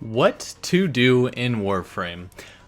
What to do in Warframe?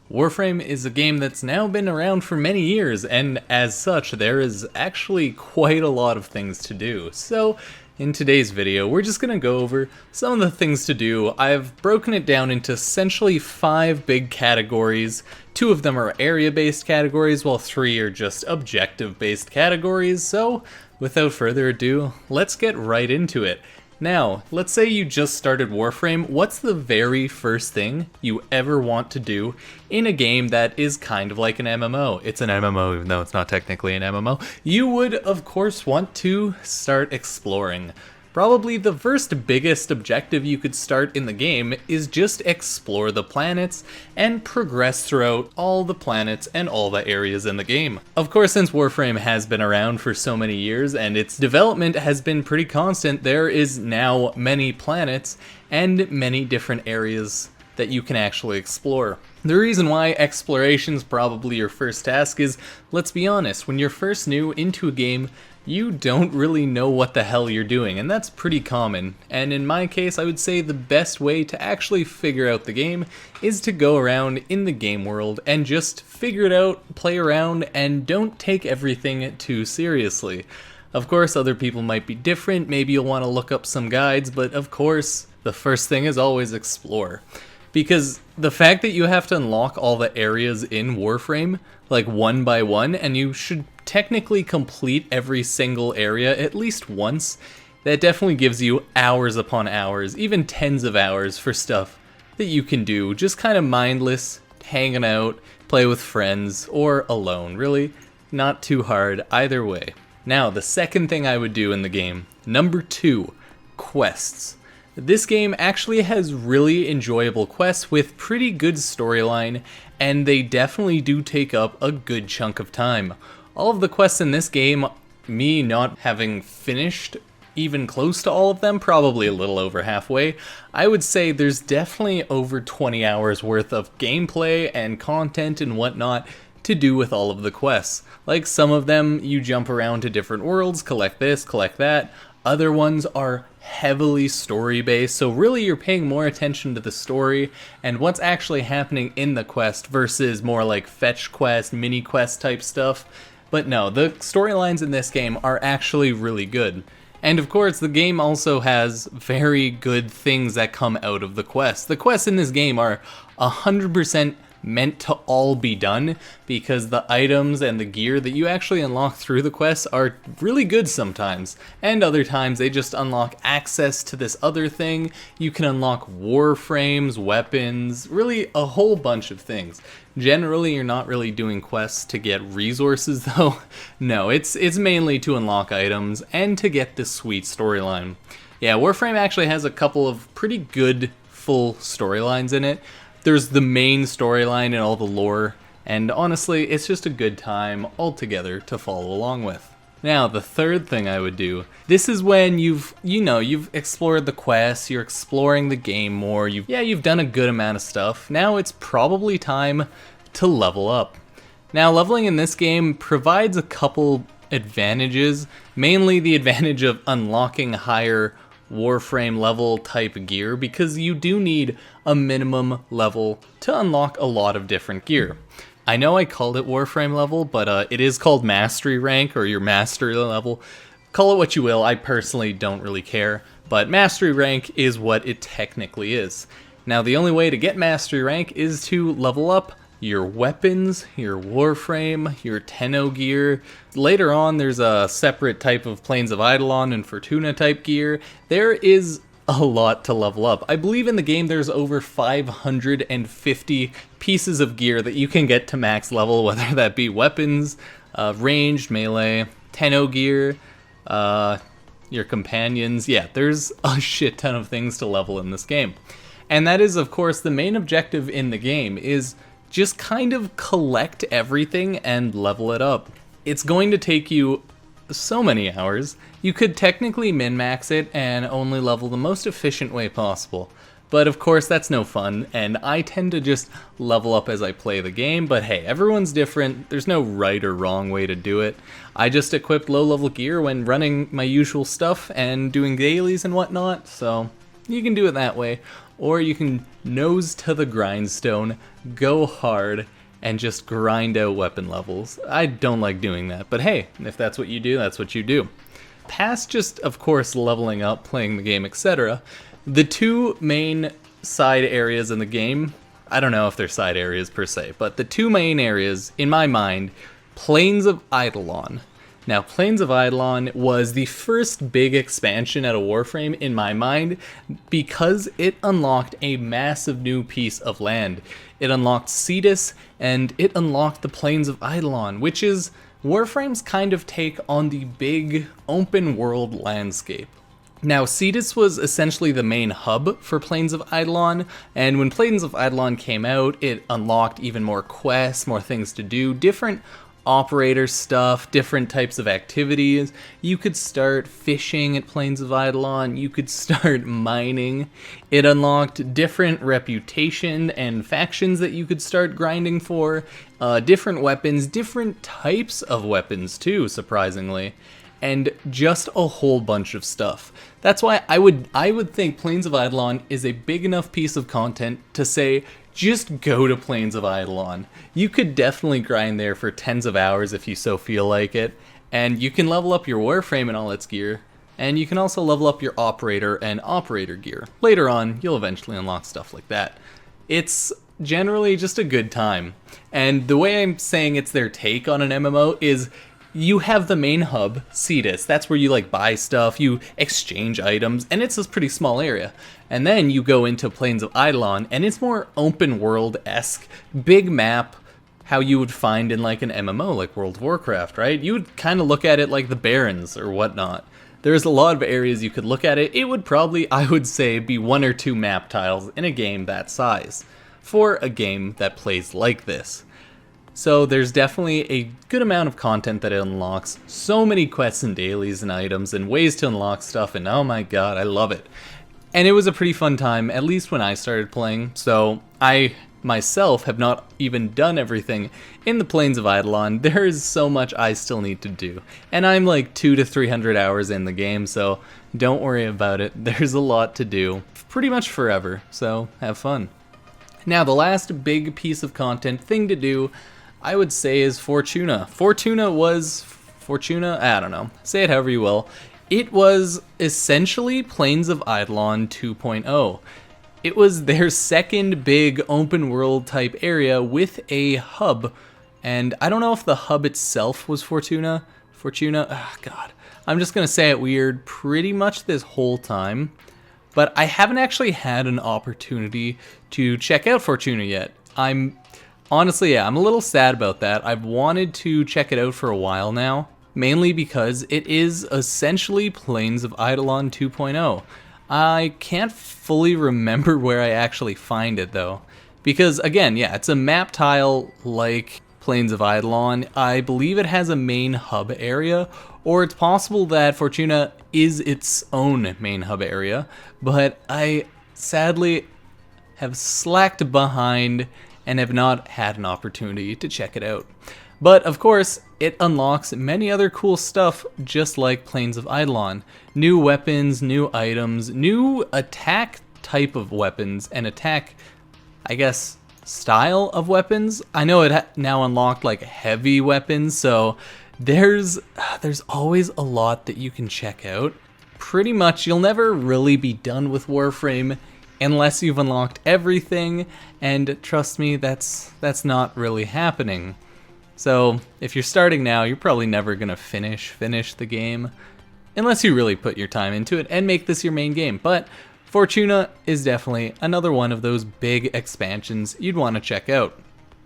Warframe is a game that's now been around for many years, and as such, there is actually quite a lot of things to do. So, in today's video, we're just gonna go over some of the things to do. I've broken it down into essentially 5 big categories. 2 of them are area-based categories, while 3 are just objective-based categories. So, without further ado, let's get right into it. Now, let's say you just started Warframe. What's the very first thing you ever want to do in a game that is kind of like an MMO? It's an MMO, even though it's not technically an MMO. You would, of course, want to start exploring. Probably the first biggest objective you could start in the game is just explore the planets and progress throughout all the planets and all the areas in the game. Of course, since Warframe has been around for so many years and its development has been pretty constant, there is now many planets and many different areas that you can actually explore. The reason why exploration is probably your first task is, let's be honest, when you're first new into a game, you don't really know what the hell you're doing, and that's pretty common. And in my case, I would say the best way to actually figure out the game is to go around in the game world and just figure it out, play around, and don't take everything too seriously. Of course, other people might be different, maybe you'll want to look up some guides, but of course, the first thing is always explore. Because the fact that you have to unlock all the areas in Warframe, like one by one, and you should technically complete every single area at least once, that definitely gives you hours upon hours, even tens of hours for stuff that you can do, just kind of mindless, hanging out, play with friends, or alone. Really, not too hard either way. Now, the second thing I would do in the game, number 2, quests. This game actually has really enjoyable quests with pretty good storyline, and they definitely do take up a good chunk of time. All of the quests in this game, me not having finished even close to all of them, probably a little over halfway, I would say there's definitely over 20 hours worth of gameplay and content and whatnot to do with all of the quests. Like, some of them you jump around to different worlds, collect this, collect that. Other ones are heavily story-based, so really you're paying more attention to the story and what's actually happening in the quest versus more like fetch quest, mini quest type stuff. But no, the storylines in this game are actually really good. And of course, the game also has very good things that come out of the quests. The quests in this game are 100% meant to all be done, because the items and the gear that you actually unlock through the quests are really good sometimes, and other times they just unlock access to this other thing. You can unlock warframes, weapons, really a whole bunch of things. Generally, you're not really doing quests to get resources though. No, it's mainly to unlock items and to get this sweet storyline. Yeah, Warframe actually has a couple of pretty good full storylines in it. There's the main storyline and all the lore, and honestly, it's just a good time altogether to follow along with. Now, the third thing I would do, this is when you've explored the quests, you're exploring the game more, you've done a good amount of stuff. Now it's probably time to level up. Now, leveling in this game provides a couple advantages, mainly the advantage of unlocking higher Warframe level type gear, because you do need a minimum level to unlock a lot of different gear. I know I called it Warframe level, but it is called Mastery rank, or your Mastery level. Call it what you will, I personally don't really care, but Mastery rank is what it technically is. Now, the only way to get Mastery rank is to level up your weapons, your Warframe, your Tenno gear. Later on, there's a separate type of Plains of Eidolon and Fortuna type gear. There is a lot to level up. I believe in the game there's over 550 pieces of gear that you can get to max level, whether that be weapons, ranged, melee, Tenno gear, your companions. Yeah, there's a shit ton of things to level in this game. And that is, of course, the main objective in the game, is just kind of collect everything and level it up. It's going to take you so many hours. You could technically min-max it and only level the most efficient way possible. But of course that's no fun, and I tend to just level up as I play the game, but hey, everyone's different, there's no right or wrong way to do it. I just equipped low-level gear when running my usual stuff and doing dailies and whatnot, so you can do it that way. or you can nose to the grindstone, go hard, and just grind out weapon levels. I don't like doing that, but hey, if that's what you do, that's what you do. Past just, of course, leveling up, playing the game, etc., the two main side areas in the game, I don't know if they're side areas per se, but the two main areas, in my mind, Plains of Eidolon. Now, Plains of Eidolon was the first big expansion out of Warframe in my mind because it unlocked a massive new piece of land. It unlocked Cetus, and it unlocked the Plains of Eidolon, which is Warframe's kind of take on the big open world landscape. Now, Cetus was essentially the main hub for Plains of Eidolon, and when Plains of Eidolon came out, it unlocked even more quests, more things to do, different operator stuff, different types of activities. You could start fishing at Plains of Eidolon, you could start mining. It unlocked different reputation and factions that you could start grinding for, different weapons, different types of weapons too, surprisingly, and just a whole bunch of stuff. That's why I would think Plains of Eidolon is a big enough piece of content to say, just go to Plains of Eidolon. You could definitely grind there for tens of hours if you so feel like it, and you can level up your Warframe and all its gear, and you can also level up your operator and operator gear. Later on, you'll eventually unlock stuff like that. It's generally just a good time, and the way I'm saying it's their take on an MMO is you have the main hub, Cetus. That's where you like buy stuff, you exchange items, and it's a pretty small area. And then you go into Plains of Eidolon, and it's more open world-esque, big map, how you would find in like an MMO, like World of Warcraft, right? You would kind of look at it like the Barrens or whatnot. There's a lot of areas you could look at it. It would probably, I would say, be 1 or 2 map tiles in a game that size for a game that plays like this. So there's definitely a good amount of content that it unlocks, so many quests and dailies and items and ways to unlock stuff, and oh my god, I love it. And it was a pretty fun time, at least when I started playing, so I myself have not even done everything in the Plains of Eidolon. There is so much I still need to do, and I'm like 200 to 300 hours in the game, so don't worry about it. There's a lot to do, pretty much forever, so have fun. Now the last big piece of content, thing to do, I would say is Fortuna. Fortuna, I don't know, say it however you will. It was essentially Plains of Eidolon 2.0. It was their second big open world type area with a hub. And I don't know if the hub itself was Fortuna, God. I'm just gonna say it weird pretty much this whole time. But I haven't actually had an opportunity to check out Fortuna yet. Honestly, yeah, I'm a little sad about that. I've wanted to check it out for a while now, mainly because it is essentially Plains of Eidolon 2.0. I can't fully remember where I actually find it though, because again, yeah, it's a map tile like Plains of Eidolon. I believe it has a main hub area, or it's possible that Fortuna is its own main hub area, but I sadly have slacked behind and have not had an opportunity to check it out. But of course, it unlocks many other cool stuff just like Plains of Eidolon. New weapons, new items, new attack type of weapons, and attack, I guess, style of weapons. I know it now unlocked like heavy weapons, so there's always a lot that you can check out. Pretty much, you'll never really be done with Warframe unless you've unlocked everything, and trust me, that's not really happening. So if you're starting now, you're probably never gonna finish the game, unless you really put your time into it and make this your main game. But Fortuna is definitely another one of those big expansions you'd want to check out.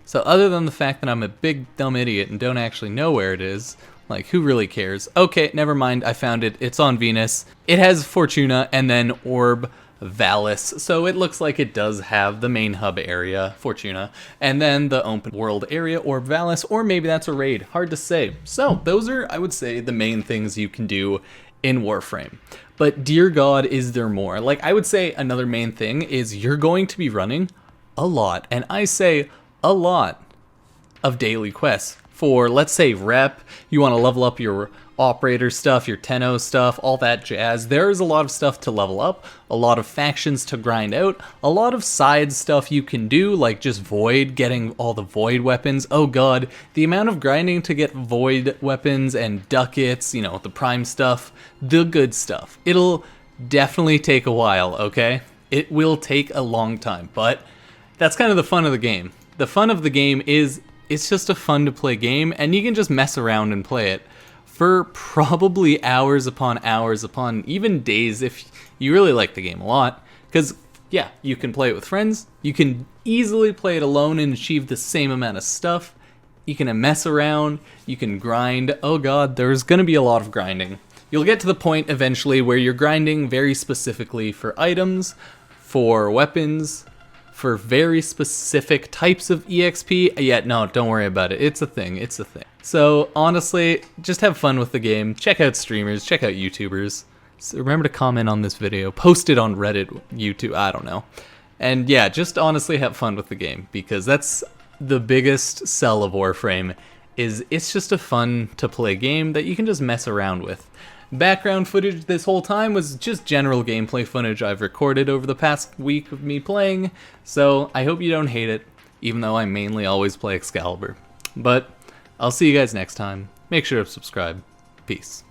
So other than the fact that I'm a big dumb idiot and don't actually know where it is, like who really cares? Okay, never mind, I found it. It's on Venus. It has Fortuna and then Orb Valis, so it looks like it does have the main hub area, Fortuna, and then the open world area, Orb Valis, or maybe that's a raid, hard to say. So those are, I would say, the main things you can do in Warframe. But dear God, is there more? Like, I would say another main thing is you're going to be running a lot, and I say a lot, of daily quests. For, let's say, rep, you want to level up your operator stuff, your Tenno stuff, all that jazz. There is a lot of stuff to level up, a lot of factions to grind out, a lot of side stuff you can do, like just Void, getting all the Void weapons. Oh god, the amount of grinding to get Void weapons and ducats, you know, the Prime stuff, the good stuff. It'll definitely take a while, okay? It will take a long time, but that's kind of the fun of the game. The fun of the game is it's just a fun to play game, and you can just mess around and play it for probably hours upon even days if you really like the game a lot. Because, yeah, you can play it with friends, you can easily play it alone and achieve the same amount of stuff, you can mess around, you can grind. Oh god, there's gonna be a lot of grinding. You'll get to the point eventually where you're grinding very specifically for items, for weapons, for very specific types of EXP. Yeah, no, don't worry about it. It's a thing. It's a thing. So honestly, just have fun with the game. Check out streamers. Check out YouTubers. So remember to comment on this video. Post it on Reddit, YouTube. I don't know. And yeah, just honestly have fun with the game, because that's the biggest sell of Warframe. Is it's just a fun to play game that you can just mess around with. Background footage this whole time was just general gameplay footage I've recorded over the past week of me playing, so I hope you don't hate it, even though I mainly always play Excalibur. But I'll see you guys next time. Make sure to subscribe. Peace.